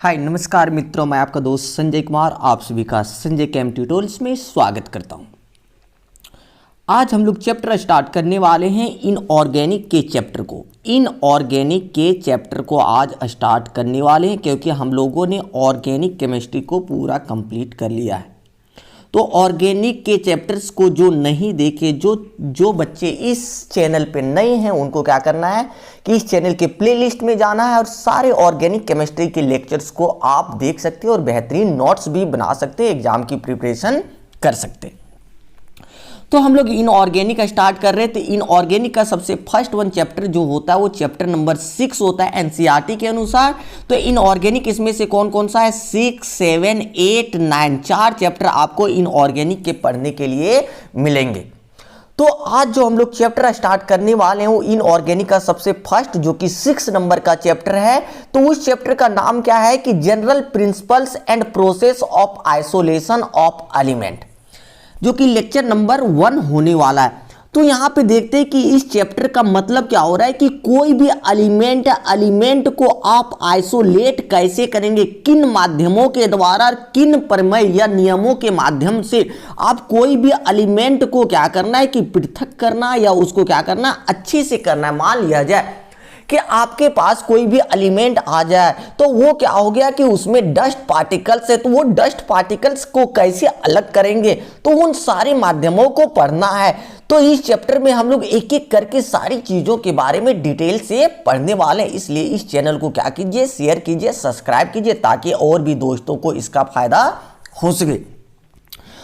हाय नमस्कार मित्रों, मैं आपका दोस्त संजय कुमार आप सभी का संजय केम ट्यूटोरियल्स में स्वागत करता हूं। आज हम लोग चैप्टर स्टार्ट करने वाले हैं इनऑर्गेनिक के चैप्टर को आज स्टार्ट करने वाले हैं, क्योंकि हम लोगों ने ऑर्गेनिक केमिस्ट्री को पूरा कंप्लीट कर लिया है। तो ऑर्गेनिक के चैप्टर्स को जो नहीं देखे, जो बच्चे इस चैनल पे नए हैं, उनको क्या करना है कि इस चैनल के प्लेलिस्ट में जाना है और सारे ऑर्गेनिक केमिस्ट्री के लेक्चर्स को आप देख सकते हैं और बेहतरीन नोट्स भी बना सकते हैं, एग्जाम की प्रिपरेशन कर सकते हैं। तो हम लोग इनऑर्गेनिक स्टार्ट कर रहे थे। इनऑर्गेनिक का सबसे फर्स्ट वन चैप्टर जो होता है वो चैप्टर नंबर 6 होता है एनसीईआरटी के अनुसार। तो इनऑर्गेनिक इसमें से कौन कौन सा है? 6, 7, 8, 9 चार चैप्टर आपको इनऑर्गेनिक के पढ़ने के लिए मिलेंगे। तो आज जो हम लोग चैप्टर स्टार्ट करने वाले हैं वो इनऑर्गेनिक का सबसे फर्स्ट जो कि 6 नंबर का चैप्टर है। तो उस चैप्टर का नाम क्या है कि general principles and process of isolation of element, जो कि लेक्चर नंबर 1 होने वाला है। तो यहाँ पे देखते हैं कि इस चैप्टर का मतलब क्या हो रहा है कि कोई भी एलिमेंट को आप आइसोलेट कैसे करेंगे, किन माध्यमों के द्वारा, किन प्रमेय या नियमों के माध्यम से आप कोई भी एलिमेंट को क्या करना है कि पृथक करना या उसको क्या करना अच्छे से करना है। मान लिया जाए कि आपके पास कोई भी एलिमेंट आ जाए तो वो क्या हो गया कि उसमें डस्ट पार्टिकल्स है, तो वो डस्ट पार्टिकल्स को कैसे अलग करेंगे, तो उन सारे माध्यमों को पढ़ना है। तो इस चैप्टर में हम लोग एक एक करके सारी चीज़ों के बारे में डिटेल से पढ़ने वाले हैं। इसलिए इस चैनल को क्या कीजिए, शेयर कीजिए, सब्सक्राइब कीजिए, ताकि और भी दोस्तों को इसका फायदा हो सके।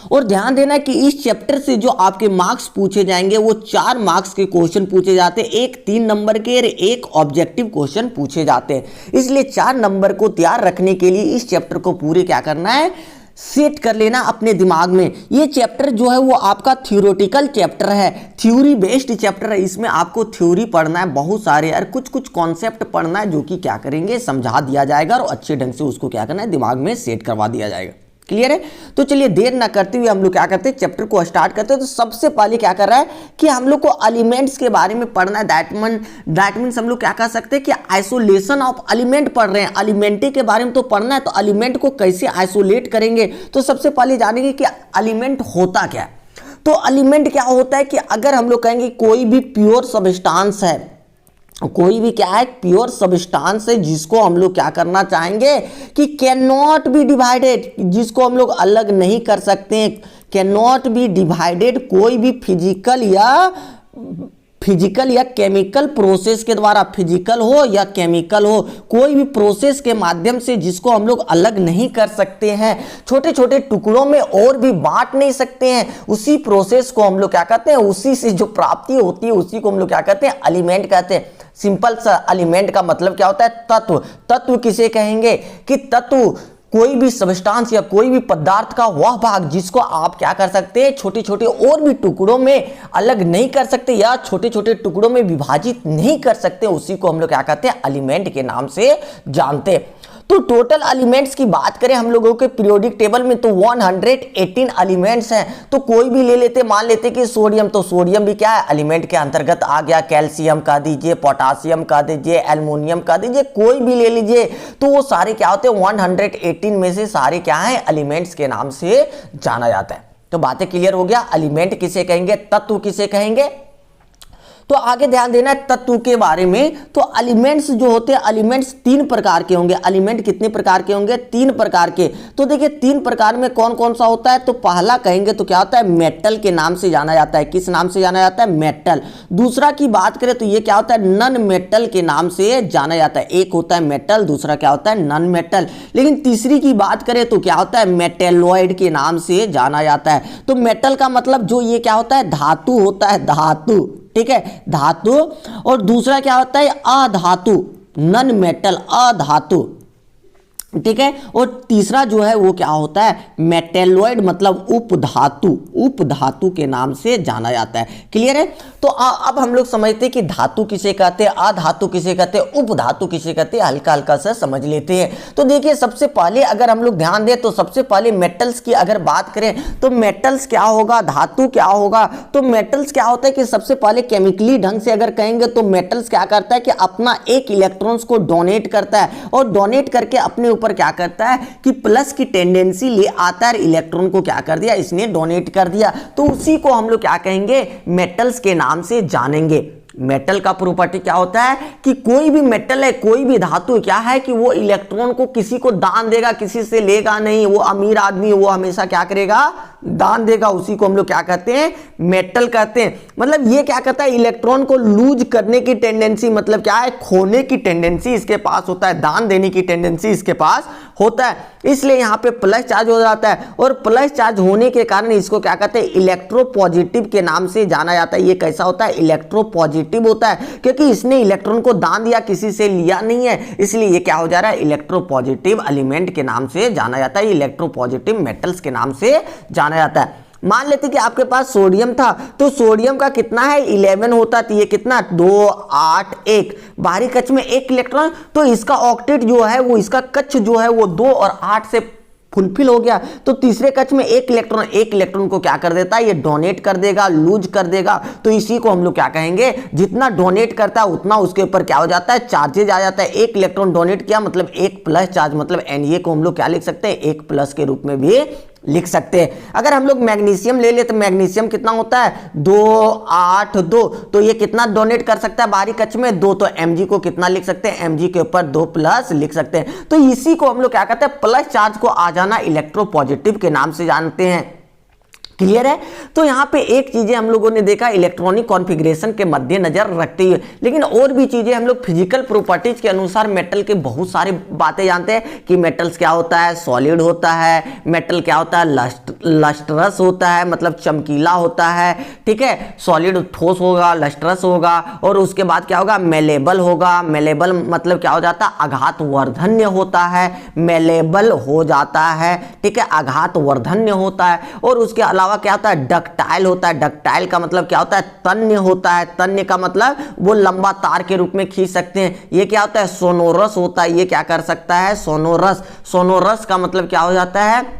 और ध्यान देना कि इस चैप्टर से जो आपके मार्क्स पूछे जाएंगे वो 4 मार्क्स के क्वेश्चन पूछे जाते हैं, एक 3 नंबर के और एक ऑब्जेक्टिव क्वेश्चन पूछे जाते हैं। इसलिए 4 नंबर को तैयार रखने के लिए इस चैप्टर को पूरे क्या करना है, सेट कर लेना अपने दिमाग में। ये चैप्टर जो है वो आपका थ्योरेटिकल चैप्टर है, थ्योरी बेस्ड चैप्टर है। इसमें आपको थ्योरी पढ़ना है बहुत सारे और कुछ कॉन्सेप्ट पढ़ना है, जो कि क्या करेंगे समझा दिया जाएगा और अच्छे ढंग से उसको क्या करना है दिमाग में सेट करवा दिया जाएगा। क्लियर है? तो चलिए देर ना करते हुए हम लोग क्या करते हैं, चैप्टर को स्टार्ट करते हैं। तो सबसे पहले क्या कर रहा है कि हम लोग को एलिमेंट्स के बारे में पढ़ना है। दैट मीन्स हम लोग क्या कर सकते हैं कि आइसोलेशन ऑफ एलिमेंट पढ़ रहे हैं, एलिमेंट के बारे में तो पढ़ना है। तो एलिमेंट को कैसे आइसोलेट करेंगे, तो सबसे पहले जानेंगे कि एलिमेंट होता क्या है। तो एलिमेंट क्या होता है कि अगर हम लोग कहेंगे कोई भी प्योर सब्सटेंस है, कोई भी क्या है प्योर सब्सटेंस है, जिसको हम लोग क्या करना चाहेंगे कि कैन नॉट बी डिवाइडेड, जिसको हम लोग अलग नहीं कर सकते हैं, कैन नॉट बी डिवाइडेड, कोई भी फिजिकल या केमिकल प्रोसेस के द्वारा, फिजिकल हो या केमिकल हो, कोई भी प्रोसेस के माध्यम से जिसको हम लोग अलग नहीं कर सकते हैं, छोटे छोटे टुकड़ों में और भी बांट नहीं सकते हैं, उसी प्रोसेस को हम लोग क्या कहते हैं, उसी से जो प्राप्ति होती है उसी को हम लोग क्या कहते हैं, एलिमेंट कहते हैं। सिंपल सा एलिमेंट का मतलब क्या होता है, तत्व। तत्व किसे कहेंगे कि तत्व कोई भी सब्सटेंस या कोई भी पदार्थ का वह भाग जिसको आप क्या कर सकते हैं, छोटे छोटे और भी टुकड़ों में अलग नहीं कर सकते या छोटे छोटे टुकड़ों में विभाजित नहीं कर सकते, उसी को हम लोग क्या कहते हैं, एलिमेंट के नाम से जानते हैं। तो टोटल एलिमेंट्स की बात करें हम लोगों के पीरियोडिक टेबल में तो 118 एलिमेंट्स हैं। तो कोई भी ले लेते, मान लेते कि सोडियम, तो सोडियम भी क्या है, एलिमेंट के अंतर्गत आ गया। कैल्शियम का दीजिए, पोटासियम का दीजिए, एल्युमिनियम का दीजिए, कोई भी ले लीजिए, तो वो सारे क्या होते हैं, 118 में से सारे क्या हैं, एलिमेंट्स के नाम से जाना जाता है। तो बातें क्लियर हो गया, एलिमेंट किसे कहेंगे, तत्व किसे कहेंगे। तो आगे ध्यान देना है तत्व के बारे में। तो एलिमेंट्स जो होते हैं, एलिमेंट्स 3 प्रकार के होंगे। एलिमेंट कितने प्रकार के होंगे, 3 प्रकार के। तो देखिए 3 प्रकार में कौन कौन सा होता है, तो पहला कहेंगे तो क्या होता है, मेटल के नाम से जाना जाता है। किस नाम से जाना जाता है, मेटल। दूसरा की बात करें तो ये क्या होता है, नन मेटल के नाम से जाना जाता है। एक होता है मेटल, दूसरा क्या होता है, नन मेटल। लेकिन तीसरी की बात करें तो क्या होता है, मेटेलॉइड के नाम से जाना जाता है। तो मेटल का मतलब जो ये क्या होता है, धातु होता है, धातु, ठीक है, धातु। और दूसरा क्या होता है, अधातु, नन मेटल, अधातु, ठीक है। और तीसरा जो है वो क्या होता है, मेटेलॉइड, मतलब उपधातु, उपधातु के नाम से जाना जाता है। क्लियर है? तो अब हम लोग समझते हैं कि धातु किसे कहते हैं, अधातु किसे कहते हैं, उपधातु किसे कहते हैं, हल्का हल्का सा समझ लेते हैं। तो देखिए सबसे पहले अगर हम लोग ध्यान दें तो सबसे पहले मेटल्स की अगर बात करें तो मेटल्स क्या होगा, धातु क्या होगा। तो मेटल्स क्या होता है कि सबसे पहले केमिकली ढंग से अगर कहेंगे तो मेटल्स क्या करता है कि अपना एक इलेक्ट्रॉन्स को डोनेट करता है और डोनेट करके अपने ऊपर क्या करता है कि प्लस की टेंडेंसी ले आता है, इलेक्ट्रॉन को क्या कर दिया, इसने डोनेट कर दिया। तो उसी को हम लोग क्या कहेंगे, मेटल्स के नाम से जानेंगे। मेटल का प्रॉपर्टी क्या होता है कि कोई भी मेटल है, कोई भी धातु क्या है कि वो इलेक्ट्रॉन को किसी को दान देगा, किसी से लेगा नहीं। वो अमीर आदमी वो हमेशा क्या करेगा, दान देगा। उसी को हम लोग क्या कहते हैं, मेटल कहते हैं। मतलब ये क्या करता है, इलेक्ट्रॉन को लूज करने की टेंडेंसी, मतलब क्या है, खोने की टेंडेंसी इसके पास होता है, दान देने की टेंडेंसी इसके पास होता है। इसलिए यहाँ पे प्लस चार्ज हो जाता है, और प्लस चार्ज होने के कारण इसको क्या कहते हैं, इलेक्ट्रोपॉजिटिव के नाम से जाना जाता है। ये कैसा होता है, इलेक्ट्रोपॉजिटिव होता है, क्योंकि इसने इलेक्ट्रॉन को दान दिया, किसी से लिया नहीं है, इसलिए ये क्या हो जा रहा है, इलेक्ट्रोपॉजिटिव एलिमेंट के नाम से जाना जाता है, इलेक्ट्रोपॉजिटिव मेटल्स के नाम से जाना जाता है। मान लेते कि आपके पास सोडियम था, तो सोडियम का कितना है, 11 होता, तो ये कितना, 2 8 1, बाहरी कक्ष में 1 इलेक्ट्रॉन, तो इसका ऑक्टेट जो है वो, इसका कक्ष जो है वो 2 और 8 से फुलफिल हो गया। तो तीसरे कक्ष में 1 इलेक्ट्रॉन को क्या कर देता है, ये डोनेट कर देगा, लूज कर देगा। तो इसी को हम लोग क्या कहेंगे, जितना डोनेट करता है उतना उसके ऊपर क्या हो जाता है, चार्जेज आ जाता है। 1 इलेक्ट्रॉन डोनेट किया मतलब 1 प्लस चार्ज, मतलब Na को हम लोग क्या लिख सकते हैं, 1 प्लस के रूप में भी लिख सकते हैं। अगर हम लोग मैग्नीशियम ले ले तो मैग्नीशियम कितना होता है, 2 8 2, तो ये कितना डोनेट कर सकता है बाहरी कक्ष में, 2। तो Mg को कितना लिख सकते हैं, Mg के ऊपर 2 प्लस लिख सकते हैं। तो इसी को हम लोग क्या कहते हैं, प्लस चार्ज को आ जाना इलेक्ट्रोपॉजिटिव के नाम से जानते हैं। क्लियर है। तो यहाँ पे एक चीजें हम लोगों ने देखा इलेक्ट्रॉनिक कॉन्फ़िगरेशन के मद्देनजर रखते हुए, लेकिन और भी चीजें हम लोग फिजिकल प्रॉपर्टीज के अनुसार मेटल के बहुत सारी बातें जानते हैं कि मेटल्स क्या होता है, सॉलिड होता है, मेटल क्या होता है, लस्ट्रस होता है, मतलब चमकीला होता है, ठीक है, सॉलिड ठोस होगा, लस्ट्रस होगा, और उसके बाद क्या होगा, मेलेबल होगा। मेलेबल मतलब क्या हो जाता है, आघात वर्धन्य होता है, मेलेबल हो जाता है, ठीक है, आघात वर्धन्य होता है। और उसके अलावा क्या होता है, डक्टाइल होता है। डक्टाइल का मतलब क्या होता है, तन्य होता है। तन्य का मतलब वो लंबा तार के रूप में खींच सकते हैं। ये क्या होता है, सोनोरस होता है। ये क्या कर सकता है, सोनोरस। सोनोरस का मतलब क्या हो जाता है,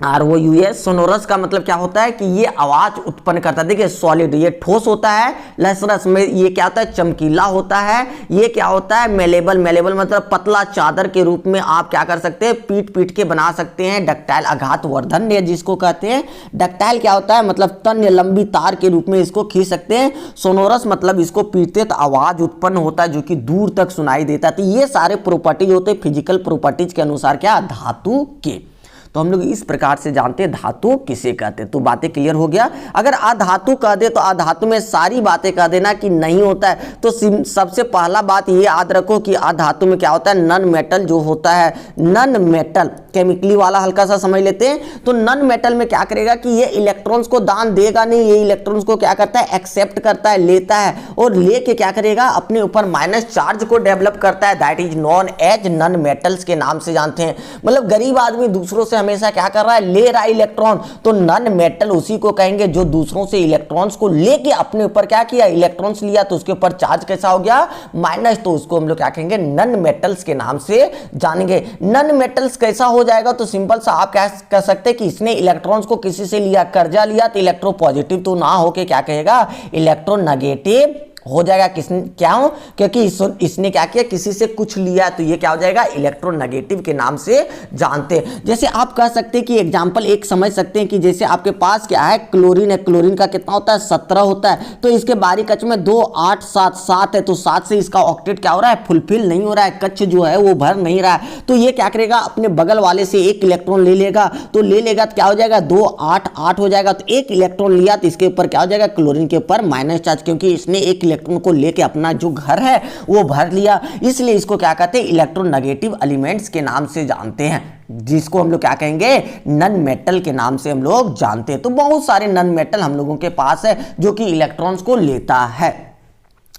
ROUS। सोनोरस का मतलब क्या होता है कि ये आवाज उत्पन्न करता है। देखिए सॉलिड ये ठोस होता है, लसरस में ये क्या होता है, चमकीला होता है। ये क्या होता है, मेलेबल। मेलेबल मतलब पतला चादर के रूप में आप क्या कर सकते हैं, पीट पीट के बना सकते हैं। डक्टाइल आघात वर्धन्य जिसको कहते हैं। डक्टाइल क्या होता है, मतलब तन्य, लंबी तार के रूप में इसको खींच सकते हैं। सोनोरस मतलब इसको पीटते तो आवाज उत्पन्न होता है जो कि दूर तक सुनाई देता है। तो ये सारे प्रॉपर्टीज होते हैं फिजिकल प्रॉपर्टीज के अनुसार क्या, धातु के। तो हम लोग इस प्रकार से जानते हैं धातु किसे कहते हैं। तो बातें क्लियर हो गया। अगर अधातु कह दे तो अधातु में सारी बातें कह देना कि नहीं होता है। तो सबसे पहला बात ये याद रखो कि अधातु में क्या होता है, नन मेटल जो होता है, नन मेटल। केमिकली वाला हल्का सा समझ लेते हैं। तो नन मेटल में क्या करेगा कि ये इलेक्ट्रॉन्स को दान देगा नहीं, ये इलेक्ट्रॉन्स को क्या करता है, एक्सेप्ट करता है, लेता है, और लेके क्या करेगा, अपने ऊपर माइनस चार्ज को डेवलप करता है। That is known as non metals के नाम से जानते हैं। मतलब गरीब आदमी दूसरों से हमेशा क्या कर रहा है, ले रहा है इलेक्ट्रॉन। तो नन मेटल उसी को कहेंगे जो दूसरों से इलेक्ट्रॉन्स को लेके अपने ऊपर क्या किया, इलेक्ट्रॉन्स लिया, तो उसके ऊपर चार्ज कैसा हो गया, माइनस। तो उसको हम लोग क्या कहेंगे, नन मेटल्स के नाम से जानेंगे। नन मेटल्स कैसा हो जाएगा, तो सिंपल सा आप क्या कह सकते हैं कि इसने इलेक्ट्रॉन्स को किसी से लिया, कर्जा लिया, तो इलेक्ट्रोपॉजिटिव तो ना होके क्या कहेगा, इलेक्ट्रोनेगेटिव हो जाएगा। किसने क्या हो, क्योंकि इसने क्या किया, किसी से कुछ लिया, तो ये क्या हो जाएगा, इलेक्ट्रोनेगेटिव के नाम से जानते हैं। जैसे आप कह सकते हैं कि एग्जांपल एक समझ सकते हैं कि जैसे आपके पास क्या है, क्लोरीन है। क्लोरीन का कितना होता है, 17 होता है। तो इसके बाहरी कक्ष में 2 8 7 7 है। तो 7 से इसका ऑक्टेट क्या हो रहा है, फुलफिल नहीं हो रहा है, कक्ष जो है वो भर नहीं रहा है। तो ये क्या करेगा, अपने बगल वाले से 1 इलेक्ट्रॉन ले लेगा। तो ले लेगा तो क्या हो जाएगा, 2 8 8 हो जाएगा। तो 1 इलेक्ट्रॉन लिया तो इसके ऊपर क्या हो जाएगा, क्लोरीन के ऊपर माइनस चार्ज, क्योंकि इसने 1 इलेक्ट्रॉन को लेके अपना जो घर है वो भर लिया। इसलिए इसको क्या कहते हैं, इलेक्ट्रोनेगेटिव एलिमेंट्स के नाम से जानते हैं, जिसको हम लोग क्या कहेंगे, नन मेटल के नाम से हम लोग जानते हैं। तो बहुत सारे नन मेटल हम लोगों के पास है जो कि इलेक्ट्रॉन्स को लेता है।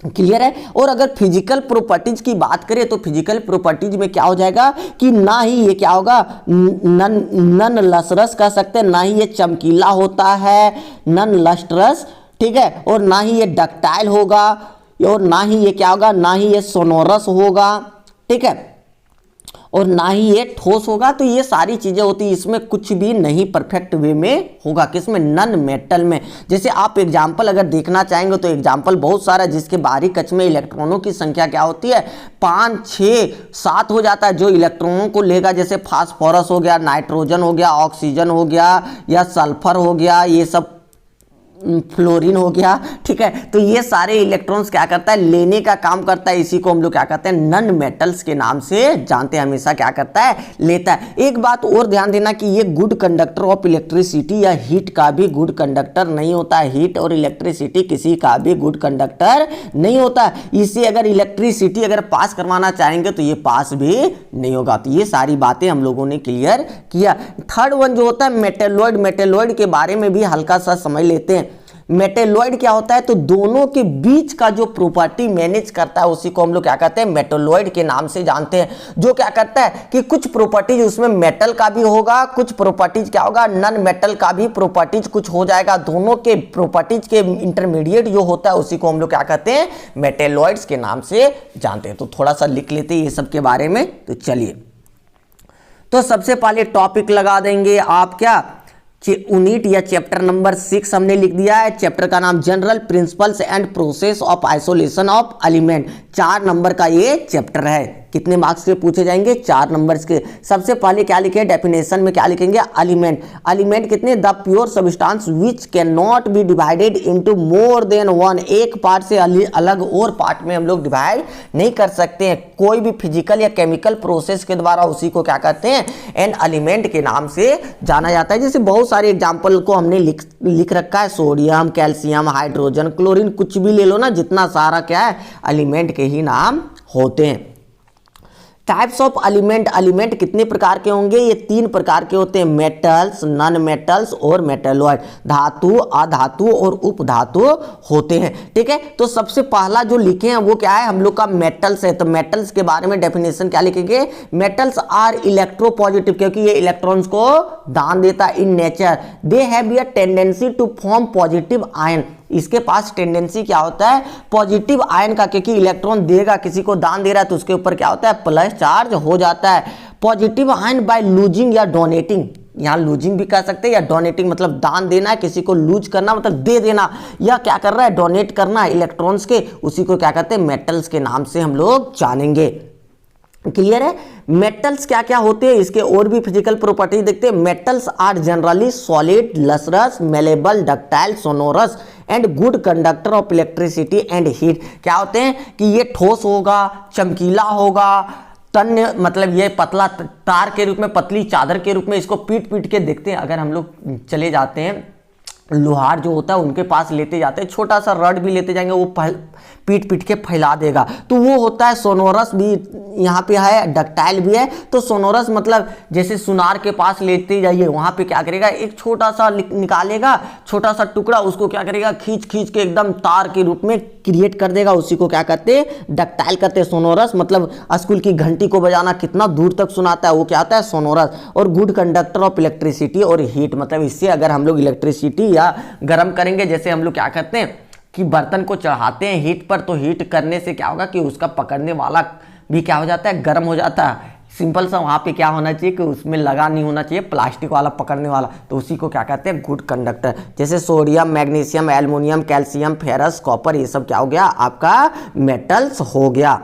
क्लियर है। और अगर फिजिकल प्रॉपर्टीज की बात करें तो फिजिकल प्रॉपर्टीज में क्या हो जाएगा कि ना ही ये क्या होगा, नन लस्ट्रस कह सकते हैं, ना ही ये चमकीला होता है, नन लस्ट्रस, ठीक है, और ना ही ये डक्टाइल होगा, और ना ही ये क्या होगा, ना ही ये सोनोरस होगा, ठीक है। और ना ही ये ठोस होगा। तो ये सारी चीजें होती है, इसमें कुछ भी नहीं परफेक्ट वे में होगा। किसमें? नन मेटल में। जैसे आप एग्जाम्पल अगर देखना चाहेंगे तो एग्जाम्पल बहुत सारा, जिसके बाहरी कक्ष में इलेक्ट्रॉनों की संख्या क्या होती है? 5, 6, 7 हो जाता है। जो इलेक्ट्रॉनों को लेगा, जैसे फास्फोरस हो गया, नाइट्रोजन हो गया, ऑक्सीजन हो गया, या सल्फर हो गया, ये सब फ्लोरीन हो गया, ठीक है। तो ये सारे इलेक्ट्रॉन्स क्या करता है? लेने का काम करता है। इसी को हम लोग क्या कहते हैं? नन मेटल्स के नाम से जानते हैं। हमेशा क्या करता है? लेता है। एक बात और ध्यान देना कि ये गुड कंडक्टर ऑफ इलेक्ट्रिसिटी या हीट का भी गुड कंडक्टर नहीं होता है। हीट और इलेक्ट्रिसिटी किसी का भी गुड कंडक्टर नहीं होता है। इसे अगर इलेक्ट्रिसिटी अगर पास करवाना चाहेंगे तो ये पास भी नहीं होगा। तो ये सारी बातें हम लोगों ने क्लियर किया। थर्ड वन जो होता है मेटेलॉइड। मेटेलॉइड के बारे में भी हल्का सा समझ लेते हैं। मेटेलॉइड क्या होता है? तो दोनों के बीच का जो प्रॉपर्टी मैनेज करता है उसी को हम लोग क्या कहते हैं? मेटेलॉइड के नाम से जानते हैं। जो क्या करता है कि कुछ प्रॉपर्टीज उसमें मेटल का भी होगा, कुछ प्रॉपर्टीज क्या होगा? नन मेटल का भी प्रॉपर्टीज कुछ हो जाएगा। दोनों के प्रॉपर्टीज के इंटरमीडिएट जो होता है उसी को हम लोग क्या कहते हैं? मेटेलॉइड्स के नाम से जानते हैं। तो थोड़ा सा लिख लेते हैं ये सब के बारे में। तो चलिए, तो सबसे पहले टॉपिक लगा देंगे आप क्या? यूनिट या चैप्टर नंबर 6 हमने लिख दिया है। चैप्टर का नाम general principles and process of isolation of element. 4 number का ये चैप्टर है। कितने मार्क्स के पूछे जाएंगे? 4 नंबर्स के। सबसे पहले क्या लिखे? डेफिनेशन में क्या लिखेंगे? एलिमेंट। एलिमेंट कितने? The pure substance which can not be divided into more than one. एक पार्ट से अलग और पार्ट में हम लोग डिवाइड नहीं कर सकते हैं। कोई भी फिजिकल या केमिकल प्रोसेस के द्वारा उसी को क्या कहते हैं? एन एलिमेंट के नाम से जाना जाता है। जैसे बहुत सारे एग्जाम्पल को हमने लिख रखा है। सोडियम, कैल्शियम, हाइड्रोजन, क्लोरीन, कुछ भी ले लो ना, जितना सारा क्या है एलिमेंट के ही नाम होते हैं। Types of element. एलिमेंट कितने प्रकार के होंगे? ये 3 प्रकार के होते हैं। मेटल्स, नॉन मेटल्स और मेटेलॉइड। धातु, अधातु और उपधातु होते हैं, ठीक है। तो सबसे पहला जो लिखे हैं वो क्या है? हम लोग का मेटल्स है। तो मेटल्स के बारे में डेफिनेशन क्या लिखेंगे? मेटल्स आर इलेक्ट्रोपॉजिटिव, क्योंकि ये इलेक्ट्रॉन्स को दान देता है in nature. They have a tendency to form positive ion. इसके पास टेंडेंसी क्या होता है? पॉजिटिव आयन का, क्योंकि इलेक्ट्रॉन देगा, किसी को दान दे रहा है तो उसके ऊपर क्या होता है? प्लस चार्ज हो जाता है। पॉजिटिव आयन बाय लूजिंग या डोनेटिंग। यहाँ लूजिंग भी कह सकते हैं या डोनेटिंग, मतलब दान देना है, किसी को लूज करना मतलब दे देना, या क्या कर रहा है? डोनेट करना है इलेक्ट्रॉन्स के, उसी को क्या कहते हैं? मेटल्स के नाम से हम लोग जानेंगे। क्लियर है? मेटल्स क्या क्या होते हैं, इसके और भी फिजिकल प्रॉपर्टी देखते हैं। Metals are generally solid, lustrous, malleable, ductile, sonorous and good conductor of electricity and heat. क्या होते हैं कि ये ठोस होगा, चमकीला होगा, तन्य मतलब ये पतला तार के रूप में, पतली चादर के रूप में इसको पीट पीट के देखते हैं। अगर हम लोग चले जाते हैं, लोहार जो होता है उनके पास लेते जाते हैं, छोटा सा रड भी लेते जाएंगे, वो पीट पीट के फैला देगा, तो वो होता है सोनोरस भी यहाँ पे है, डक्टाइल भी है। तो सोनोरस मतलब जैसे सुनार के पास लेते जाइए, वहाँ पे क्या करेगा? एक छोटा सा निकालेगा, छोटा सा टुकड़ा, उसको क्या करेगा? खींच खींच के एकदम तार के रूप में क्रिएट कर देगा। उसी को क्या कहते हैं? डक्टाइल कहते हैं। सोनोरस मतलब स्कूल की घंटी को बजाना कितना दूर तक सुनाता है, वो क्या होता है? सोनोरस। और गुड कंडक्टर ऑफ इलेक्ट्रिसिटी और हीट, मतलब इससे अगर हम लोग इलेक्ट्रिसिटी या गर्म करेंगे, जैसे हम लोग क्या करते हैं कि बर्तन को चढ़ाते हैं हीट पर, तो हीट करने से क्या होगा कि उसका पकड़ने वाला भी क्या हो जाता है? गर्म हो जाता है। सिंपल सा वहाँ पे क्या होना चाहिए कि उसमें लगा नहीं होना चाहिए प्लास्टिक वाला पकड़ने वाला, तो उसी को क्या कहते हैं? Good conductor. जैसे sodium, magnesium, aluminium, calcium, ferrous, copper, ये सब क्या हो गया? आपका मेटल्स हो गया।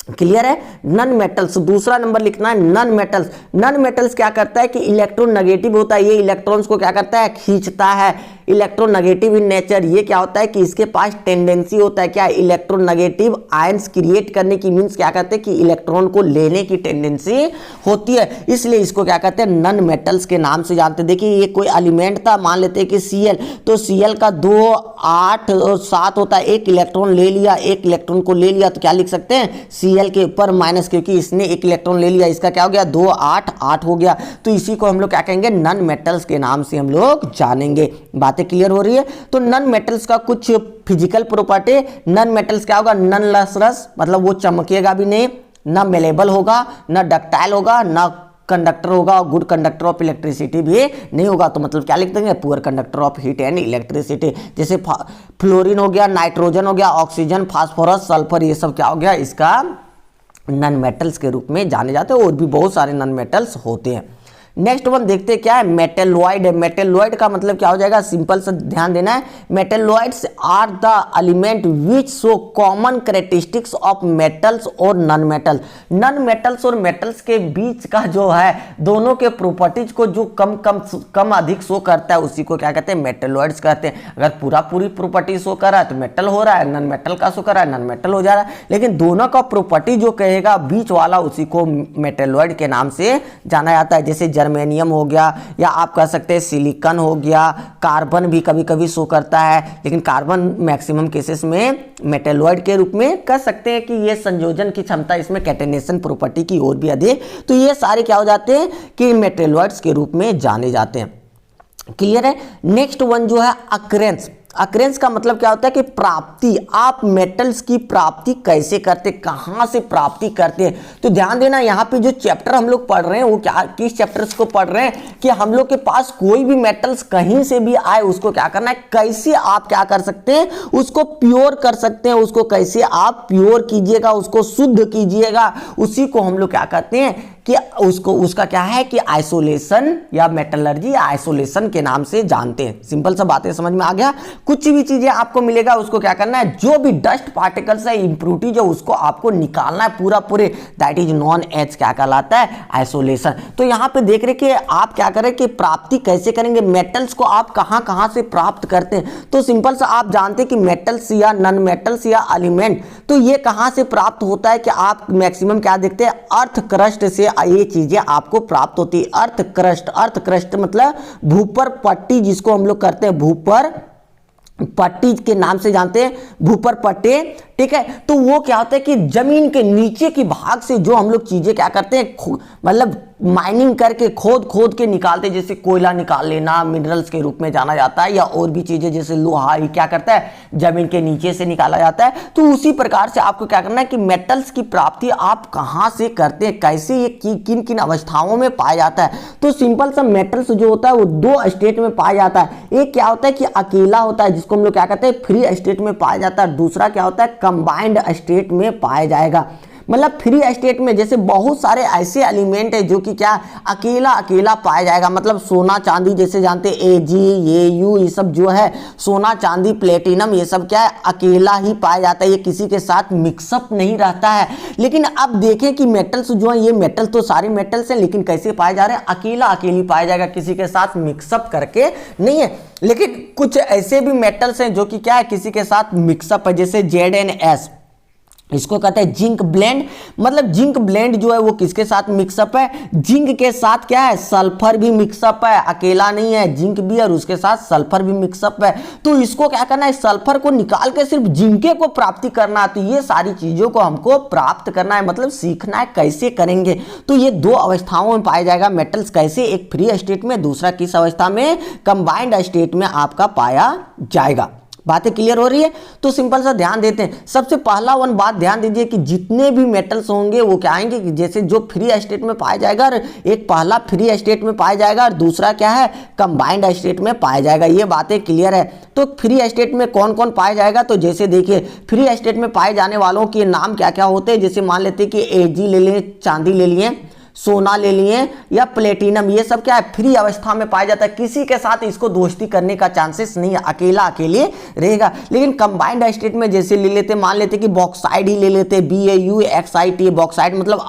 क्लियर है? नन मेटल्स, दूसरा नंबर लिखना है नन मेटल्स। नन मेटल्स क्या करता है कि इलेक्ट्रॉन नेगेटिव होता है, ये इलेक्ट्रॉन्स को क्या करता है? खींचता है। इलेक्ट्रॉन नेगेटिव इन नेचर, ये क्या होता है कि इसके पास टेंडेंसी होता है क्या? इलेक्ट्रॉन नेगेटिव आयंस क्रिएट करने की, मींस क्या कहते हैं कि इलेक्ट्रॉन को लेने की टेंडेंसी होती है, इसलिए इसको क्या कहते हैं? नन मेटल्स के नाम से जानते हैं। देखिए ये कोई एलिमेंट था, मान लेते हैं कि Cl, तो Cl का 2, 8 और 7 होता है। एक इलेक्ट्रॉन ले लिया, एक इलेक्ट्रॉन को ले लिया, तो क्या लिख सकते हैं? Cl के ऊपर माइनस, क्योंकि इसने एक इलेक्ट्रॉन ले लिया, इसका क्या हो गया? 2, 8, 8 हो गया। तो इसी को हम लोग क्या कहेंगे? नन मेटल्स के नाम से हम लोग जानेंगे। बातें क्लियर हो रही है? तो नन मेटल्स का कुछ फिजिकल प्रॉपर्टी, नन मेटल्स क्या होगा? नन लसरस मतलब वो चमकेगा भी नहीं, ना मेलेबल होगा, ना डक्टाइल होगा, ना कंडक्टर होगा, गुड कंडक्टर ऑफ इलेक्ट्रिसिटी भी नहीं होगा। तो मतलब क्या लिख देंगे? Poor conductor of heat and electricity. जैसे फ्लोरीन हो गया, नाइट्रोजन हो गया, ऑक्सीजन, फास्फोरस, सल्फर, ये सब क्या हो गया? इसका नॉन मेटल्स के रूप में जाने जाते हैं, और भी बहुत सारे नॉन मेटल्स होते हैं। नेक्स्ट वन देखते हैं क्या है, मेटेलॉइड है। मेटेलॉइड का मतलब क्या हो जाएगा, सिंपल सा ध्यान देना है, metalloids are the element which show common characteristics of metals और नॉन मेटल। नॉन मेटल्स और मेटल्स के बीच का जो है दोनों के प्रॉपर्टीज को जो कम अधिक शो करता है उसी को क्या कहते हैं, मेटेलॉइड्स कहते हैं। अगर पूरी प्रॉपर्टी शो कर रहा है तो मेटल हो रहा है, नॉन मेटल का शो कर रहा है नॉन मेटल हो जा रहा है, लेकिन दोनों का प्रॉपर्टी जो कहेगा बीच वाला उसी को मेटेलॉइड के नाम से जाना जाता है। जैसे जर्मेनियम हो गया, या आप कह सकते हैं सिलिकॉन हो गया, कार्बन भी कभी कभी शो करता है, लेकिन कार्बन मैक्सिमम केसेस में मेटेलॉइड के रूप में कह सकते हैं कि ये संयोजन की क्षमता इसमें कैटेनेशन प्रॉपर्टी की और भी अधिक, तो ये सारे क्या हो जाते हैं कि मेटेलॉइड्स के रूप में जाने जाते हैं। क्लियर है। नेक्स्ट वन जो है अक्रेंस। अक्रेंस का मतलब क्या होता है कि प्राप्ति, आप मेटल्स की प्राप्ति कैसे करते, कहां से प्राप्ति करते हैं। तो ध्यान देना यहाँ पे जो चैप्टर हम लोग पढ़ रहे हैं वो क्या, किस चैप्टर्स को पढ़ रहे हैं कि हम लोग के पास कोई भी मेटल्स कहीं से भी आए उसको क्या करना है, कैसे आप क्या कर सकते हैं, उसको प्योर कर सकते हैं, उसको कैसे आप प्योर कीजिएगा, उसको शुद्ध कीजिएगा, उसी को हम लोग क्या कहते हैं कि उसका क्या है कि आइसोलेशन या मेटलर्जी या आइसोलेशन के नाम से जानते हैं। सिंपल सा बातें समझ में आ गया। कुछ भी चीजें आपको मिलेगा उसको क्या करना है, जो भी डस्ट पार्टिकल्स है, इंप्रूरिटी जो उसको आपको निकालना है पूरे, दैट इज नॉन एच क्या कहलाता है, आइसोलेशन। तो यहाँ पे देख रहे कि आप क्या करें कि प्राप्ति कैसे करेंगे, मेटल्स को आप कहां से प्राप्त करते हैं। तो सिंपल सा आप जानते हैं कि मेटल्स या नॉन मेटल्स या एलिमेंट, तो ये कहां से प्राप्त होता है कि आप मैक्सिमम क्या देखते हैं, अर्थ क्रस्ट से ये चीजें आपको प्राप्त होती है। अर्थ क्रस्ट मतलब भूपर पट्टी, जिसको हम लोग करते हैं भूपर पट्टी के नाम से जानते हैं, भूपर पट्टे, ठीक है। तो वो क्या होता है कि जमीन के नीचे की भाग से जो हम लोग चीजें क्या करते हैं, मतलब माइनिंग करके खोद के निकालते हैं, जैसे कोयला निकाल लेना मिनरल्स के रूप में जाना जाता है, या और भी चीजें जैसे लोहा क्या करता है जमीन के नीचे से निकाला जाता है। तो उसी प्रकार से आपको क्या करना है कि मेटल्स की प्राप्ति आप कहां से करते हैं, कैसे, ये किन किन अवस्थाओं में पाया जाता है। तो सिंपल सा मेटल्स जो होता है वो दो स्टेट में पाया जाता है। एक क्या होता है कि अकेला होता है, जिसको हम लोग क्या कहते हैं फ्री स्टेट में पाया जाता है, दूसरा क्या होता है कंबाइंड स्टेट में पाया जाएगा। मतलब फ्री स्टेट में जैसे बहुत सारे ऐसे एलिमेंट है जो कि क्या अकेला पाया जाएगा, मतलब सोना चांदी जैसे जानते हैं AgAu, ये सब जो है सोना चांदी प्लेटिनम, ये सब क्या है अकेला ही पाया जाता है, ये किसी के साथ मिक्सअप नहीं रहता है। लेकिन अब देखें कि मेटल्स जो है, ये मेटल तो सारे मेटल्स हैं, लेकिन कैसे पाए जा रहे हैं, अकेली पाया जाएगा, किसी के साथ मिक्सअप करके नहीं है। लेकिन कुछ ऐसे भी मेटल्स हैं जो कि क्या है किसी के साथ मिक्सअप है, जैसे ZnS, इसको कहते हैं जिंक ब्लेंड। मतलब जिंक ब्लेंड जो है वो किसके साथ मिक्सअप है, जिंक के साथ क्या है सल्फर भी मिक्सअप है, अकेला नहीं है, जिंक भी और उसके साथ सल्फर भी मिक्सअप है। तो इसको क्या करना है, सल्फर को निकाल के सिर्फ जिंके को प्राप्ति करना है। तो ये सारी चीजों को हमको प्राप्त करना है, मतलब सीखना है कैसे करेंगे। तो ये दो अवस्थाओं में पाया जाएगा मेटल्स, कैसे, एक फ्री स्टेट में, दूसरा किस अवस्था में, कंबाइंड स्टेट में आपका पाया जाएगा। बातें क्लियर हो रही है। तो सिंपल सा ध्यान देते हैं। सबसे पहला वन बात ध्यान दीजिए कि जितने भी मेटल्स होंगे वो क्या आएंगे कि जैसे जो फ्री स्टेट में पाया जाएगा, और एक पहला फ्री स्टेट में पाया जाएगा और दूसरा क्या है कंबाइंड स्टेट में पाया जाएगा। ये बातें क्लियर है। तो फ्री स्टेट में कौन कौन पाया जाएगा, तो जैसे देखिए फ्री स्टेट में पाए जाने वालों के नाम क्या क्या होते हैं। जैसे मान लेते हैं कि Ag ले लिए, चांदी ले लिए, सोना ले लिए या प्लेटिनम, ये सब क्या है फ्री अवस्था में पाया जाता है, किसी के साथ इसको दोस्ती करने का चांसेस नहीं है, अकेले रहेगा। लेकिन कंबाइंड स्टेट में जैसे ले लेते, मान लेते कि बॉक्साइड ही ले लेते, BAUXIT, बॉक्साइड मतलब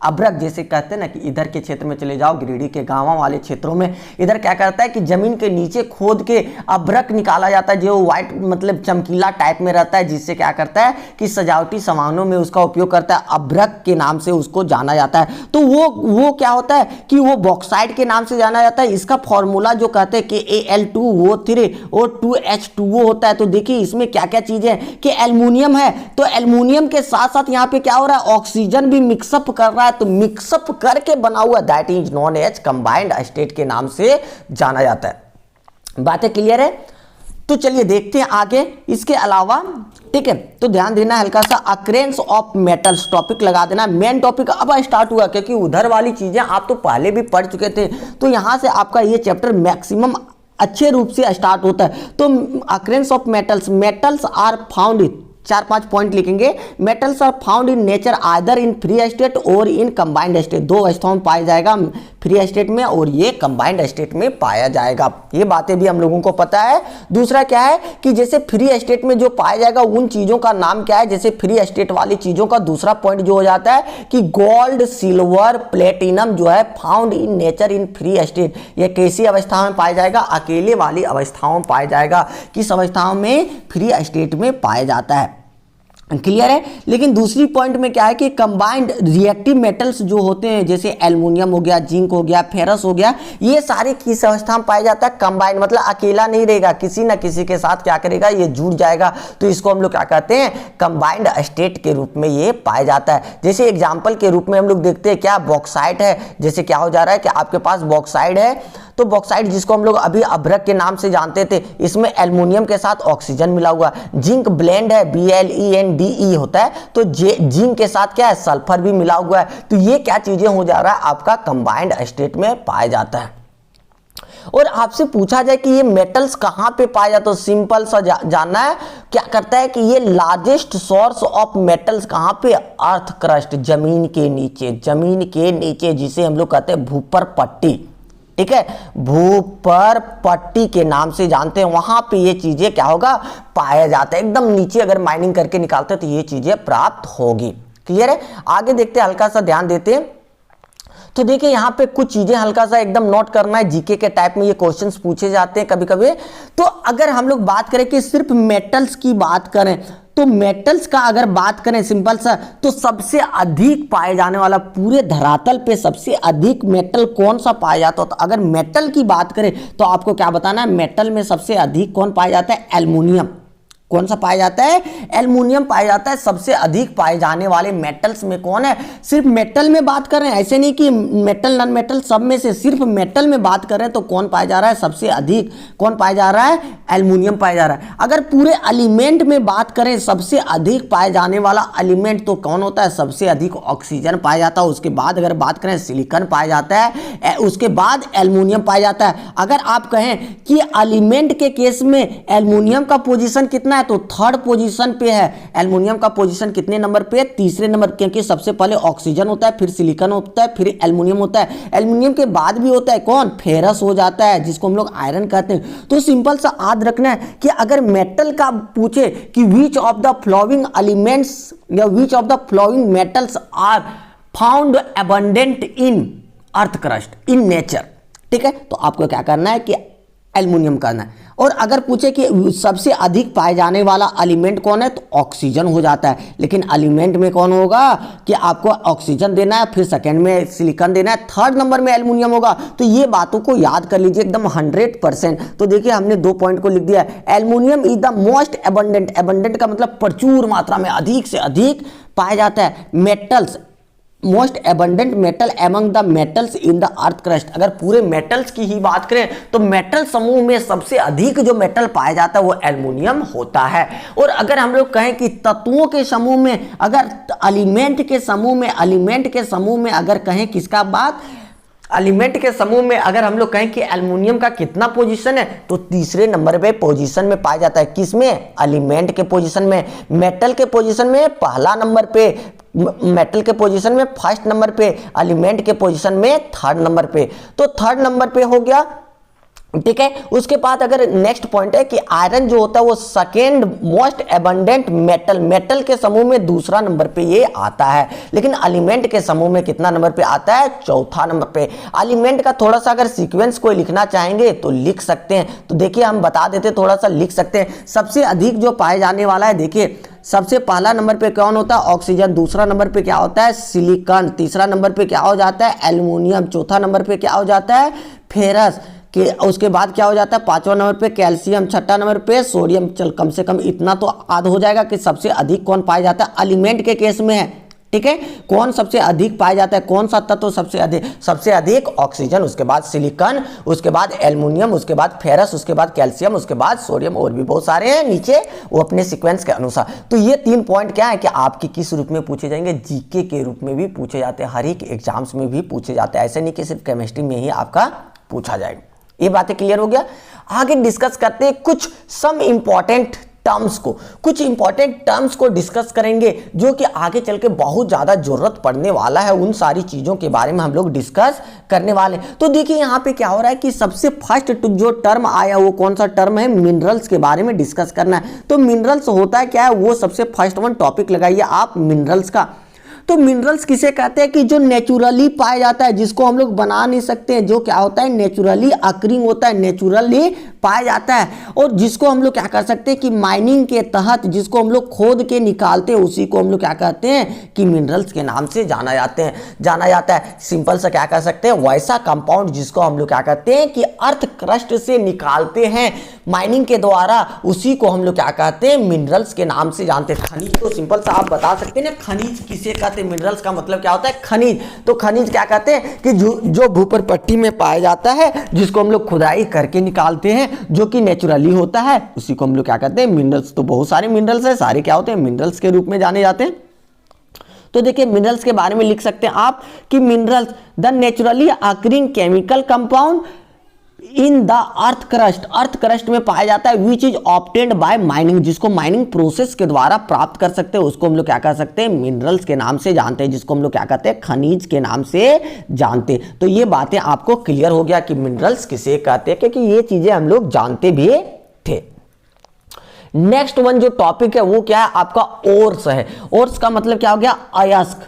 अभ्रक जैसे कहते हैं ना कि इधर के क्षेत्र में चले जाओ, गिरिडीह के गांव वाले क्षेत्रों में, इधर क्या करता है कि जमीन के नीचे खोद के अभ्रक निकाला जाता है, जो व्हाइट मतलब चमकीला टाइप में रहता है, जिससे क्या करता है कि सजावटी सामानों में उसका उपयोग करता है, अभ्रक के नाम से उसको जाना जाता है। तो वो क्या होता है कि वो बॉक्साइड के नाम से जाना जाता है। इसका फॉर्मूला जो कहते हैं कि Al2O3 और 2H2O होता है। तो देखिए इसमें क्या क्या चीजें हैं कि एल्युमिनियम है, तो एल्युमिनियम के साथ साथ यहाँ पे क्या हो रहा है, ऑक्सीजन भी मिक्सअप कर रहा है, तो मिक्सअप करके बना हुआ that is known as combined state के नाम से जाना जाता है। बातें क्लियर है। तो चलिए देखते हैं आगे इसके अलावा, ठीक है। तो ध्यान देना हल्का सा अक्रेंस ऑफ मेटल्स टॉपिक लगा देना। मेन टॉपिक अब स्टार्ट हुआ क्योंकि उधर वाली चीजें आप तो पहले भी पढ़ चुके थे, तो यहां से आपका ये चैप्टर मैक्सिमम अच्छे रूप से स्टार्ट होता है। तो occurrence of metals, metals are found 4-5 point लिखेंगे। Metals are found in nature either in free state or in combined state, दो अवस्थाओं में पाया जाएगा, फ्री स्टेट में और ये कंबाइंड स्टेट में पाया जाएगा। ये बातें भी हम लोगों को पता है। दूसरा क्या है कि जैसे फ्री स्टेट में जो पाया जाएगा उन चीजों का नाम क्या है, जैसे फ्री स्टेट वाली चीजों का दूसरा पॉइंट जो हो जाता है कि गोल्ड, सिल्वर, प्लेटिनम जो है found in nature in free state, ये कैसी अवस्था में पाया जाएगा, अकेले वाली अवस्थाओं में पाया जाएगा। किस अवस्थाओं में, फ्री स्टेट में पाया जाता है। क्लियर है। लेकिन दूसरी पॉइंट में क्या है कि कंबाइंड रिएक्टिव मेटल्स जो होते हैं जैसे एल्युमिनियम हो गया, जिंक हो गया, फेरस हो गया, ये सारे किस अवस्था में पाया जाता है, कंबाइंड, मतलब अकेला नहीं रहेगा, किसी ना किसी के साथ क्या करेगा, ये जुड़ जाएगा, तो इसको हम लोग क्या कहते हैं, कंबाइंड स्टेट के रूप में ये पाया जाता है। जैसे एग्जाम्पल के रूप में हम लोग देखते हैं क्या, बॉक्साइट है, जैसे क्या हो जा रहा है कि आपके पास बॉक्साइट है, तो बॉक्साइट जिसको हम लोग अभी अभ्रक के नाम से जानते थे, इसमें एल्युमिनियम के साथ ऑक्सीजन मिला हुआ। जिंक ब्लेंड है, BLENDE होता है, तो जिंक के साथ क्या है, सल्फर भी मिला हुआ है। तो ये क्या चीजें हो जा रहा है, आपका कंबाइंड स्टेट में पाया जाता है। और आपसे पूछा जाए कि ये मेटल्स कहां पे पाया जाता है, तो सिंपल सा जानना है, क्या करता है कि ये लार्जेस्ट सोर्स ऑफ मेटल्स कहां पे, अर्थ क्रस्ट, जमीन के नीचे, जिसे हम लोग कहते हैं भूपर पट्टी, ठीक है, भूपर पट्टी के नाम से जानते हैं, वहां पे ये चीजें क्या होगा, पाया जाता है। एकदम नीचे अगर माइनिंग करके निकालते हैं तो ये चीजें प्राप्त होगी। क्लियर है। आगे देखते हैं, हल्का सा ध्यान देते हैं। तो देखिए यहाँ पे कुछ चीजें हल्का सा एकदम नोट करना है, जीके के टाइप में ये क्वेश्चंस पूछे जाते हैं कभी कभी। तो अगर हम लोग बात करें कि सिर्फ मेटल्स की बात करें, तो मेटल्स का अगर बात करें सिंपल सा, तो सबसे अधिक पाए जाने वाला पूरे धरातल पे सबसे अधिक मेटल कौन सा पाया जाता है, तो अगर मेटल की बात करें तो आपको क्या बताना है, मेटल में सबसे अधिक कौन पाया जाता है, एल्युमिनियम। कौन सा पाया जाता है, एल्युमिनियम पाया जाता है। सबसे अधिक पाए जाने वाले मेटल्स में कौन है, सिर्फ मेटल में बात कर रहे हैं, ऐसे नहीं कि मेटल नॉन मेटल सब में से, सिर्फ मेटल में बात कर रहे हैं तो कौन पाया जा रहा है, सबसे अधिक कौन पाया जा रहा है, एल्युमिनियम पाया जा रहा है। अगर पूरे एलिमेंट में बात करें सबसे अधिक पाए जाने वाला एलिमेंट तो कौन होता है, सबसे अधिक ऑक्सीजन पाया जाता है। उसके बाद अगर बात करें सिलिकॉन पाया जाता है, उसके बाद एल्युमिनियम पाया जाता है। अगर आप कहें कि एलिमेंट के केस में एल्युमिनियम का पोजीशन कितना है, तो थर्ड पोजीशन पे है। एल्युमिनियम का पोजीशन कितने नंबर पे है, तीसरे नंबर, क्योंकि सबसे पहले ऑक्सीजन होता है, फिर सिलिकॉन होता है, फिर एल्युमिनियम होता है। एल्युमिनियम के बाद भी होता है कौन, फेरस हो जाता है, जिसको हम लोग आयरन कहते हैं। तो सिंपल सा याद रखना है कि अगर मेटल का पूछे कि which of the following elements या which of the following metals are found abundant in earth crust in nature, ठीक है, तो आपको क्या करना है कि एल्युमिनियम करना है। और अगर पूछे कि सबसे अधिक पाए जाने वाला एलिमेंट कौन है, तो ऑक्सीजन हो जाता है। लेकिन एलिमेंट में कौन होगा कि आपको ऑक्सीजन देना है, फिर सेकंड में सिलिकॉन देना है, थर्ड नंबर में एल्युमिनियम होगा। तो ये बातों को याद कर लीजिए एकदम 100%। तो देखिए हमने 2 पॉइंट को लिख दिया है। Aluminium is the most abundant, abundant का मतलब प्रचुर मात्रा में, अधिक से अधिक पाया जाता है। Metals, most abundant metal among the metals in the earth crust. अगर पूरे मेटल्स की ही बात करें तो मेटल समूह में सबसे अधिक जो मेटल पाया जाता है वो एल्युमिनियम होता है। और अगर हम लोग कहें कि तत्वों के समूह में, अगर एलिमेंट के समूह में अगर कहें किसका बात, एलिमेंट के समूह में अगर हम लोग कहें कि एल्युमिनियम का कितना पोजीशन है, तो तीसरे नंबर पे पोजीशन में पाया जाता है। किसमें, एलिमेंट के पोजीशन में। मेटल के पोजीशन में पहला नंबर पे, मेटल के पोजीशन में फर्स्ट नंबर पे, एलिमेंट के पोजीशन में थर्ड नंबर पे। तो थर्ड नंबर पे हो गया, ठीक है। उसके बाद अगर नेक्स्ट पॉइंट है कि आयरन जो होता है वो second most abundant metal, metal के समूह में दूसरा नंबर पे ये आता है। लेकिन एलिमेंट के समूह में कितना नंबर पे आता है, चौथा नंबर पे। एलिमेंट का थोड़ा सा अगर सीक्वेंस कोई लिखना चाहेंगे तो लिख सकते हैं। तो देखिए हम बता देते, थोड़ा सा लिख सकते हैं। सबसे अधिक जो पाए जाने वाला है, देखिए सबसे पहला नंबर पे कौन होता है, ऑक्सीजन। दूसरा नंबर पे क्या होता है, सिलिकॉन। तीसरा नंबर पे क्या हो जाता है, एल्युमिनियम। चौथा नंबर पे क्या हो जाता है, फेरस। कि उसके बाद क्या हो जाता है, पांचवा नंबर पे कैल्शियम। छठा नंबर पे सोडियम। चल कम से कम इतना तो याद हो जाएगा कि सबसे अधिक कौन पाया जाता है, एलिमेंट के केस में है, ठीक है। कौन सबसे अधिक पाया जाता है, कौन सा तत्व सबसे अधिक ऑक्सीजन, उसके बाद सिलिकॉन, उसके बाद एल्युमिनियम, उसके बाद फेरस, उसके बाद कैल्शियम, उसके बाद सोडियम, और भी बहुत सारे हैं नीचे वो अपने सीक्वेंस के अनुसार। तो ये 3 पॉइंट क्या है कि आपके किस रूप में पूछे जाएंगे, जीके के रूप में भी पूछे जाते हैं, हर एक एग्जाम्स में भी पूछे जाते हैं। ऐसे नहीं कि सिर्फ केमिस्ट्री में ही आपका पूछा जाएगा। ये बातें क्लियर हो गया। आगे डिस्कस करते हैं कुछ सम इंपॉर्टेंट टर्म्स को, कुछ इंपॉर्टेंट टर्म्स को डिस्कस करेंगे जो कि आगे चल के बहुत ज़्यादा जरूरत पड़ने वाला है। उन सारी चीज़ों के बारे में हम लोग डिस्कस करने वाले। तो देखिए यहाँ पे क्या हो रहा है कि सबसे फर्स्ट जो टर्म आया वो कौन सा टर्म है, मिनरल्स के बारे में डिस्कस करना है। तो मिनरल्स होता है क्या है, वो सबसे फर्स्ट वन टॉपिक लगाइए आप मिनरल्स का। तो मिनरल्स किसे कहते हैं कि जो नेचुरली पाया जाता है, जिसको हम लोग बना नहीं सकते हैं, जो क्या होता है नेचुरली अकरिंग होता है, नेचुरली पाया जाता है, और जिसको हम लोग क्या कर सकते हैं कि माइनिंग के तहत जिसको हम लोग खोद के निकालते हैं उसी को हम लोग क्या कहते हैं कि मिनरल्स के नाम से जाना जाता है। सिंपल सा क्या कर सकते हैं, वैसा कंपाउंड जिसको हम लोग क्या कहते हैं कि अर्थ क्रस्ट से निकालते हैं माइनिंग के द्वारा, उसी को हम लोग क्या कहते हैं मिनरल्स के नाम से जानते हैं। खनिज तो सिंपल सा आप बता सकते हैं ना, खनिज किसे कहते हैं, मिनरल्स का मतलब क्या होता है खनिज। तो खनिज क्या कहते हैं कि जो भूपर पट्टी में पाया जाता है, जिसको हम लोग खुदाई करके निकालते हैं, जो कि नेचुरली होता है, उसी को हम लोग क्या कहते हैं मिनरल्स। तो बहुत सारे मिनरल्स है, सारे क्या होते हैं मिनरल्स के रूप में जाने जाते हैं। तो देखिए मिनरल्स के बारे में लिख सकते हैं आप कि minerals the naturally occurring chemical compound in the earth crust में पाया जाता है, which is obtained by mining, जिसको माइनिंग प्रोसेस के द्वारा प्राप्त कर सकते हैं, उसको हम लोग क्या कर सकते हैं मिनरल्स के नाम से जानते हैं, जिसको हम लोग क्या कहते हैं खनिज के नाम से जानते हैं। तो ये बातें आपको क्लियर हो गया कि मिनरल्स किसे कहते हैं, क्योंकि ये चीजें हम लोग जानते भी थे। नेक्स्ट वन जो टॉपिक है वो क्या है आपका ओर्स है। ओर्स का मतलब क्या हो गया अयस्क।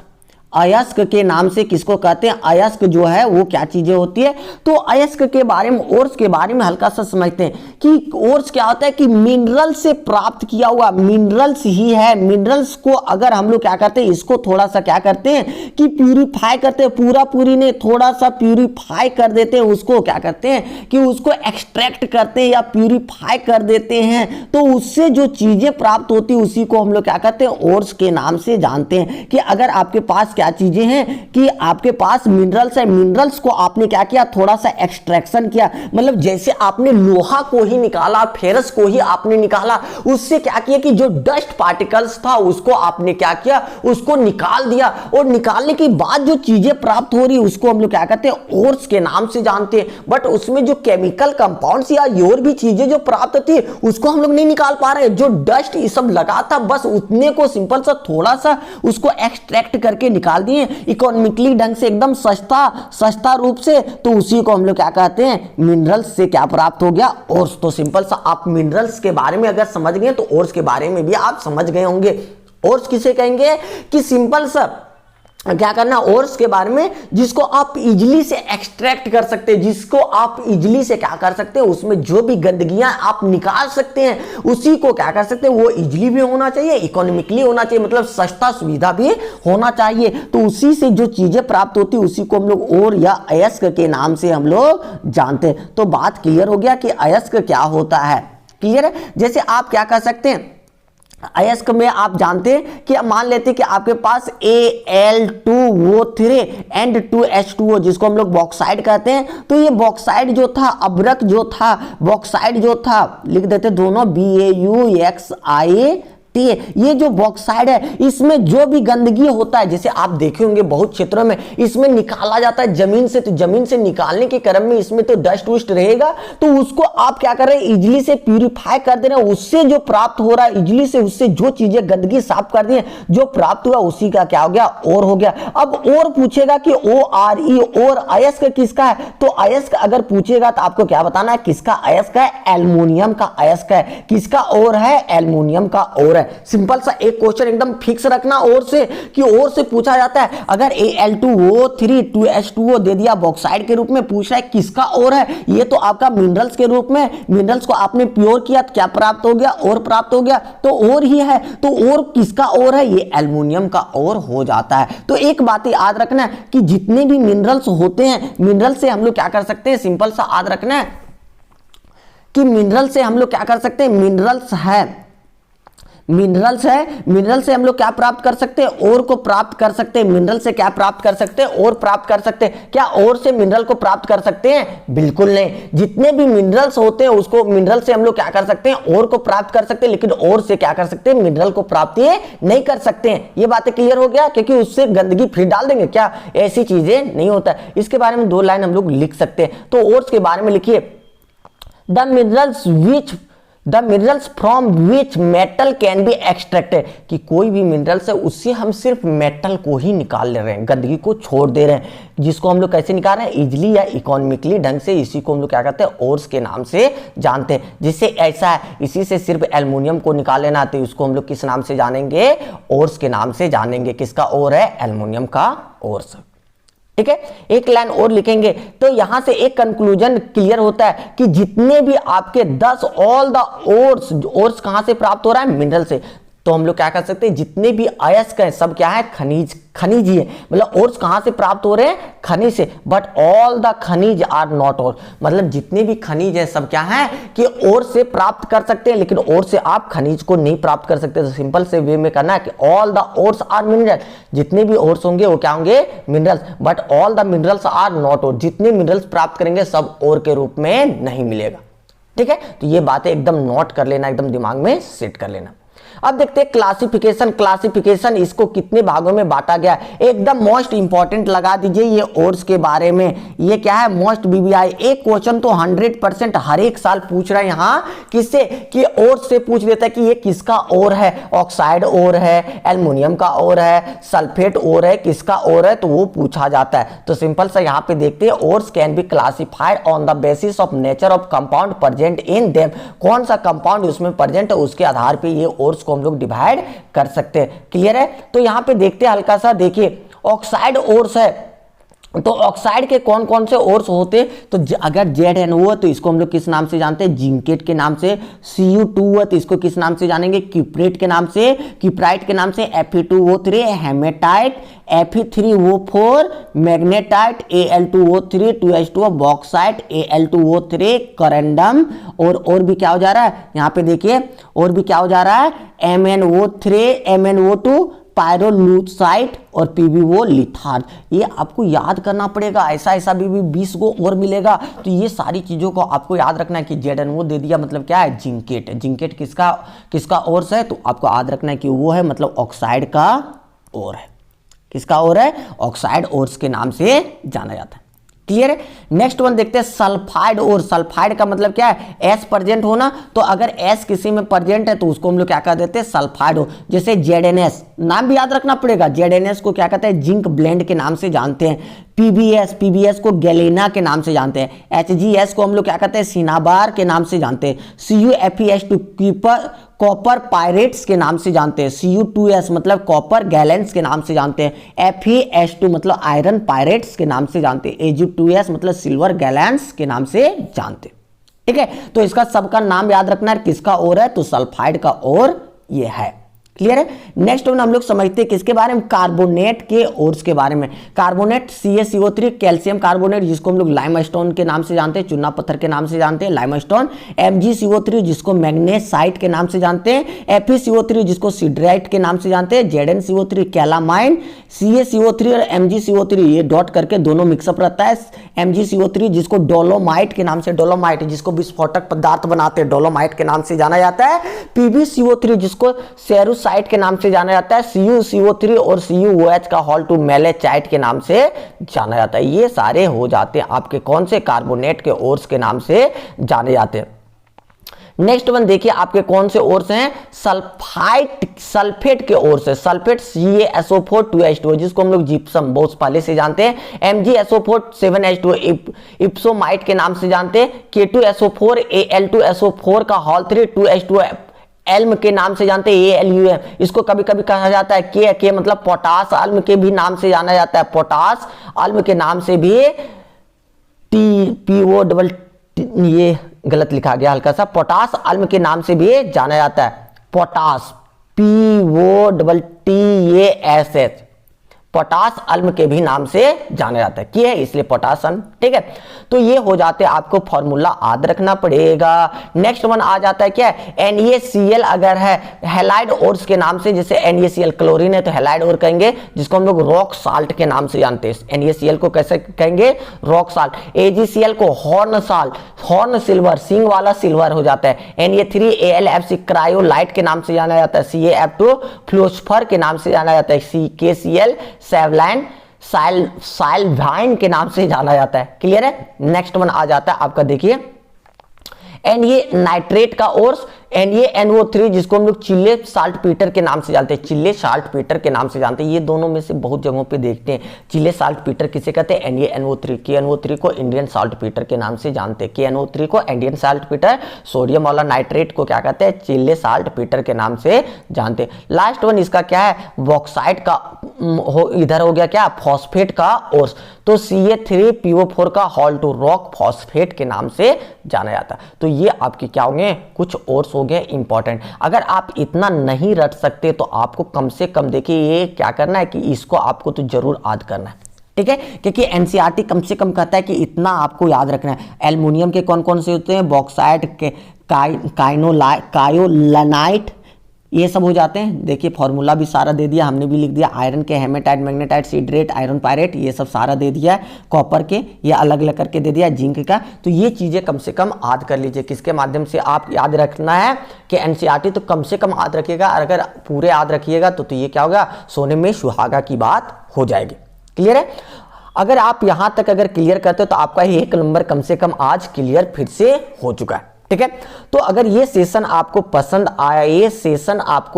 अयस्क के नाम से किसको कहते हैं, अयस्क जो है वो क्या चीजें होती है। तो अयस्क के बारे में, ओर्स के बारे में हल्का सा समझते हैं कि ओर्स क्या होता है कि मिनरल से प्राप्त किया हुआ मिनरल्स ही है। मिनरल्स को अगर हम लोग क्या करते हैं, इसको थोड़ा सा क्या करते हैं कि प्यूरिफाई करते हैं, पूरी ने थोड़ा सा प्यूरिफाई कर देते हैं, उसको क्या करते हैं कि उसको एक्सट्रैक्ट करते हैं या प्यूरिफाई कर देते हैं, तो उससे जो चीजें प्राप्त होती है उसी को हम लोग क्या कहते हैं ओर्स के नाम से जानते हैं। कि अगर आपके पास क्या चीजें हैं कि आपके पास मिनरल्स है, मिनरल्स को आपने क्या किया थोड़ा सा एक्सट्रैक्शन किया, मतलब जैसे आपने लोहा को ही निकाला, फेरस को ही आपने निकाला, उससे क्या किया कि जो डस्ट पार्टिकल्स था उसको आपने क्या किया, उसको निकाल दिया, और निकालने के बाद जो चीजें प्राप्त हो रही उसको हम लोग क्या कहते हैं ओर्स के नाम से जानते हैं। बट उसमें जो केमिकल कंपाउंड्स या और भी चीजें जो प्राप्त होती है उसको हम लोग नहीं निकाल पा रहे हैं। जो डस्ट ये सब लगा था बस उतने को सिंपल सा थोड़ा सा उसको एक्सट्रैक्ट करके निकाल दिए इकोनॉमिकली ढंग से, एकदम सस्ता रूप से, तो उसी को हम लोग क्या कहते हैं मिनरल्स से क्या प्राप्त हो गया ओर्स। तो सिंपल सा आप मिनरल्स के बारे में अगर समझ गए तो ओर्स के बारे में भी आप समझ गए होंगे। ओर्स किसे कहेंगे कि सिंपल सा क्या करना ओर्स के बारे में जिसको आप इजिली से एक्सट्रैक्ट कर सकते हैं, जिसको आप इजिली से क्या कर सकते हैं उसमें जो भी गंदगियां आप निकाल सकते हैं, उसी को क्या कर सकते हैं वो इजिली भी होना चाहिए, इकोनॉमिकली होना चाहिए, मतलब सस्ता सुविधा भी होना चाहिए। तो उसी से जो चीजें प्राप्त होती है उसी को हम लोग ओर या अयस्क के नाम से हम लोग जानते हैं। तो बात क्लियर हो गया कि अयस्क क्या होता है, क्लियर है। जैसे आप क्या कर सकते हैं अयस्क में आप जानते हैं कि मान लेते हैं कि आपके पास Al2O3 एंड 2H2O जिसको हम लोग बॉक्साइड कहते हैं। तो ये बॉक्साइड जो था, अभ्रक जो था, बॉक्साइड जो था, लिख देते दोनों BAUXIT, ये जो बॉक्साइड है इसमें जो भी गंदगी होता है, जैसे आप देखे होंगे बहुत क्षेत्रों में इसमें निकाला जाता है जमीन से, तो जमीन से निकालने के क्रम में इसमें तो डस्ट वस्ट रहेगा, तो उसको आप क्या कर रहे हैं इजिली से प्यूरिफाई कर दे रहे हैं, उससे जो प्राप्त हो रहा है इजिली से, उससे जो चीजें गंदगी साफ कर दी है, जो प्राप्त हुआ उसी का क्या हो गया और हो गया। अब और पूछेगा कि ORE और अयस्क किसका है, तो अयस्क अगर पूछेगा तो आपको क्या बताना है किसका अयस्क है, एल्युमिनियम का अयस्क है। किसका और है, एल्युमिनियम का और है। सिंपल सा एक क्वेश्चन एकदम फिक्स रखना और से कि और से पूछा जाता है, अगर Al2O3 2H2O दे दिया बॉक्साइड के रूप में, पूछ रहा है किसका और है, ये तो आपका मिनरल्स के रूप में, मिनरल्स को आपने प्योर किया तो क्या प्राप्त हो गया, और प्राप्त हो गया, तो और ही है, तो और किसका और है, ये एल्युमिनियम का और हो जाता है। तो एक बात याद रखना है कि जितने भी मिनरल्स होते हैं, मिनरल से हम लोग क्या कर सकते हैं, सिंपल सा याद रखना है कि मिनरल से हम लोग क्या कर सकते हैं, मिनरल्स है, मिनरल से हम लोग क्या प्राप्त कर सकते हैं, और को प्राप्त कर सकते हैं। मिनरल से क्या प्राप्त कर सकते हैं, और प्राप्त कर सकते हैं। क्या और से मिनरल को प्राप्त कर सकते हैं, बिल्कुल नहीं। जितने भी मिनरल्स होते हैं उसको मिनरल से हम लोग क्या कर सकते हैं, और को प्राप्त कर सकते हैं, लेकिन और से क्या कर सकते हैं, मिनरल को प्राप्ति नहीं कर सकते हैं। ये बातें क्लियर हो गया, क्योंकि उससे गंदगी फिर डाल देंगे क्या, ऐसी चीजें नहीं होता। इसके बारे में 2 लाइन हम लोग लिख सकते हैं। तो और के बारे में लिखिए, the minerals which the minerals from which metal can be extracted, कि कोई भी मिनरल्स है उससे हम सिर्फ मेटल को ही निकाल ले रहे हैं, गंदगी को छोड़ दे रहे हैं, जिसको हम लोग कैसे निकाल रहे हैं, इजिली या इकोनॉमिकली ढंग से। इसी को हम लोग क्या कहते हैं, ओर्स के नाम से जानते हैं। जिससे ऐसा है, इसी से सिर्फ एल्युमिनियम को निकाल लेना, तो उसको हम लोग किस नाम से जानेंगे, ओर्स के नाम से जानेंगे। किसका ओर है, एल्युमिनियम का ओर्स। ठीक है, एक लाइन और लिखेंगे तो यहां से एक कंक्लूजन क्लियर होता है कि जितने भी आपके 10 ऑल द ओर्स कहां से प्राप्त हो रहा है, मिनरल से। तो हम लोग क्या कर सकते हैं, जितने भी अयस्क हैं सब क्या है, खनिज ही है। मतलब ओर्स कहां से प्राप्त हो रहे हैं, खनिज से। बट ऑल द खनिज आर नॉट ओर, मतलब जितने भी खनिज है सब क्या है कि ओर से प्राप्त कर सकते हैं, लेकिन ओर से आप खनिज को नहीं प्राप्त कर सकते। तो सिंपल से वे में करना है कि all the ores are mineral, जितने भी ओर्स होंगे वो क्या होंगे, minerals. But all the minerals are not ore, जितने मिनरल्स प्राप्त करेंगे सब ओर के रूप में नहीं मिलेगा। ठीक है, तो ये बातें एकदम नोट कर लेना, एकदम दिमाग में सेट कर लेना। अब देखते हैं क्लासिफिकेशन इसको कितने भागों में बांटा गया है। एकदम मोस्ट इंपॉर्टेंट लगा दीजिए ये ओर्स के बारे में। ये क्या है, मोस्ट बीबीआई। एक क्वेश्चन तो 100% हर एक साल पूछ रहा है यहाँ, किससे, कि ओर्स से पूछ देता है कि ये किसका ओर है, ऑक्साइड ओर है, एल्युमिनियम का ओर है, सल्फेट ओर है, किसका ओर है, तो वो पूछा जाता है। तो सिंपल सा यहाँ पे देखते हैं, ores can be classified on the basis of nature of compound present in them. कौन सा कंपाउंड उसमें प्रेजेंट है उसके आधार पर ये ओर्स हम लोग डिवाइड कर सकते हैं। क्लियर है, तो यहां पे देखते हैं हल्का सा, देखिए ऑक्साइड ओर्स है, तो ऑक्साइड के कौन कौन से ओर्स होते, तो अगर ZnO है तो इसको हम लोग किस नाम से जानते हैं, जिंकेट के नाम से। Cu2 है तो इसको किस नाम से जानेंगे, क्यूप्रेट के नाम से, क्यूप्राइट के नाम से। Fe2O3 haematite, Fe3O4 magnetite, Al2O3 2H2O bauxite, Al2O3 करंडम, और भी क्या हो जा रहा है यहाँ पे देखिए, और भी क्या हो जा रहा है, MnO3 MnO2 पायरोलूसाइट और PbO लिथार्ड। ये आपको याद करना पड़ेगा, ऐसा भी 20 को और मिलेगा। तो ये सारी चीजों को आपको याद रखना है कि ZnO दे दिया मतलब क्या है, जिंकेट। जिंकेट किसका ओर्स है, तो आपको याद रखना है कि वो है मतलब ऑक्साइड का ओर है। किसका ओर है, ऑक्साइड ओर्स के नाम से जाना जाता है। क्लियर है, नेक्स्ट वन देखते हैं सल्फाइड ओर। सल्फाइड का मतलब क्या है, एस प्रेजेंट होना। तो अगर एस किसी में प्रेजेंट है तो उसको हम लोग क्या कह देते हैं, सल्फाइड ओर। जैसे ZnS, नाम भी याद रखना पड़ेगा, ZnS को क्या कहते हैं, जिंक ब्लेंड के नाम से जानते हैं। PbS को गैलेना के नाम से जानते हैं। HgS को हम लोग क्या कहते हैं, सिनाबार के नाम से जानते हैं। CuFeS2 कॉपर पायरेट्स के नाम से जानते हैं। Cu2S मतलब कॉपर गैलेंस के नाम से जानते हैं। FeS2 मतलब आयरन पायरेट्स के नाम से जानते हैं। Ag2S मतलब सिल्वर गैलेंस के नाम से जानते हैं। ठीक है, तो इसका सबका नाम याद रखना है, किसका ओर है, तो सल्फाइड का ओर ये है। क्लियर है, नेक्स्ट वन हम लोग समझते हैं किसके बारे में, कार्बोनेट के ओर्स के बारे में। कार्बोनेट CaCO3 कैल्शियम कार्बोनेट, जिसको हम लोग लाइमस्टोन के नाम से जानते हैं, चूना पत्थर के नाम से जानते हैं, लाइमस्टोन। MgCO3 जिसको मैग्नेसाइट के नाम से जानते हैं। FeCO3 जिसको सिडराइट के नाम से जानते हैं। ZnCO3 calamine. CaCO3 और MgCO3 ये डॉट करके दोनों मिक्सअप रहता है। MgCO3 जिसको डोलोमाइट के नाम से, डोलोमाइट जिसको विस्फोटक पदार्थ बनाते हैं, डोलोमाइट के नाम से जाना जाता है। PbCO3 जिसको सेरुस के नाम से जाना जाता है। CuCO3 और CuOH का हॉल टू मेलेचाइट के नाम से जाना जाता है। ये सारे हो जाते हैं आपके कौन से, कार्बोनेट के ओर्स के नाम से जाने जाते हैं। नेक्स्ट वन देखिए आपके कौन से ओर्स हैं, सल्फेट के ओर्स है। सल्फेट CaSO4 2H2O जिसको हम लोग जिप्सम बहुत पहले से जानते हैं। MgSO4 7H2O इप्सोमाइट के नाम से जानते हैं। K2SO4 Al2SO4 का हॉल 3 2H2O एल्म के नाम से जानते हैं। ALUM इसको कभी कभी कहा जाता है के मतलब पोटास आल्म के भी नाम से जाना जाता है। पोटास आल्म के नाम से भी TPO ये गलत लिखा गया हल्का सा, पोटास आल्म के नाम से भी जाना जाता है। पोटास POTTASH पोटास आल्म के भी नाम से जाना जाता है, कि है इसलिए पोटासन। ठीक है, तो ये हो जाते हैं, आपको फॉर्मूला याद रखना पड़ेगा। नेक्स्ट वन आ जाता है क्या, NaCl अगर है हैलाइड ओर्स के नाम से, जैसे NaCl क्लोरीन है तो हैलाइड ओर कहेंगे, जिसको हम लोग रॉक साल्ट के नाम से जानते हैं। NaCl को कैसे कहेंगे, रॉक साल्ट। AgCl को हॉर्न साल्ट, हॉर्न सिल्वर, सिंग वाला सिल्वर हो जाता है। Na3AlFC क्रायोलाइट के नाम से जाना जाता है। CaF2 फ्लोस्फर के नाम से जाना जाता है। KCl सेवलाइन साइलवाइन के नाम से जाना जाता है। क्लियर है, नेक्स्ट वन आ जाता है आपका देखिए, एंड ये नाइट्रेट का ओर्स NaNO3 जिसको हम लोग चिल्ले साल्टपेटर के नाम से जानते हैं, चिल्ले साल्टपेटर के नाम से जानते हैं, ये दोनों में से बहुत जगहों पे देखते हैं। चिल्ले साल्टपेटर किसे कहते हैं? NaNO3। KNO3 को इंडियन साल्टपेटर के नाम से जानते हैं। KNO3 को इंडियन साल्टपेटर, सोडियम वाला नाइट्रेट को क्या कहते हैं? चिल्ले साल्टपेटर के नाम से जानते हैं। लास्ट वन इसका क्या है? बॉक्साइट का इधर हो गया क्या? फॉस्फेट का ओर्स, तो CA3PO4 का हॉल्टो रॉक फॉस्फेट के नाम से जाना जाता है। तो ये आपके क्या होंगे? कुछ ओर्स हो गए इंपॉर्टेंट। अगर आप इतना नहीं रट सकते तो आपको कम से कम देखिए ये क्या करना है कि इसको आपको तो जरूर याद करना है, ठीक है, क्योंकि एनसीईआरटी कम से कम कहता है कि इतना आपको याद रखना है। एल्युमिनियम के कौन कौन से होते हैं? बॉक्साइट के, कायोलानाइट, ये सब हो जाते हैं। देखिए फॉर्मूला भी सारा दे दिया, हमने भी लिख दिया। आयरन के हेमेटाइट, मैग्नेटाइट, सिड्रेट, आयरन पायरेट, ये सब सारा दे दिया है। कॉपर के ये अलग अलग करके दे दिया, जिंक का। तो ये चीजें कम से कम याद कर लीजिए। किसके माध्यम से आप याद रखना है? कि एनसीईआरटी तो कम से कम याद रखिएगा, और अगर पूरे याद रखिएगा तो ये क्या होगा? सोने में सुहागा की बात हो जाएगी। क्लियर है? अगर आप यहां तक अगर क्लियर करते हो तो आपका ये 1 नंबर कम से कम आज क्लियर फिर से हो चुका है, ठीक है। तो अगर ये सेशन आपको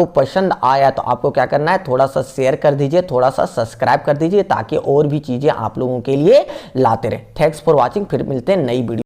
पसंद आया, तो आपको क्या करना है? थोड़ा सा शेयर कर दीजिए, थोड़ा सा सब्सक्राइब कर दीजिए, ताकि और भी चीजें आप लोगों के लिए लाते रहे। Thanks for watching. फिर मिलते हैं नई वीडियो।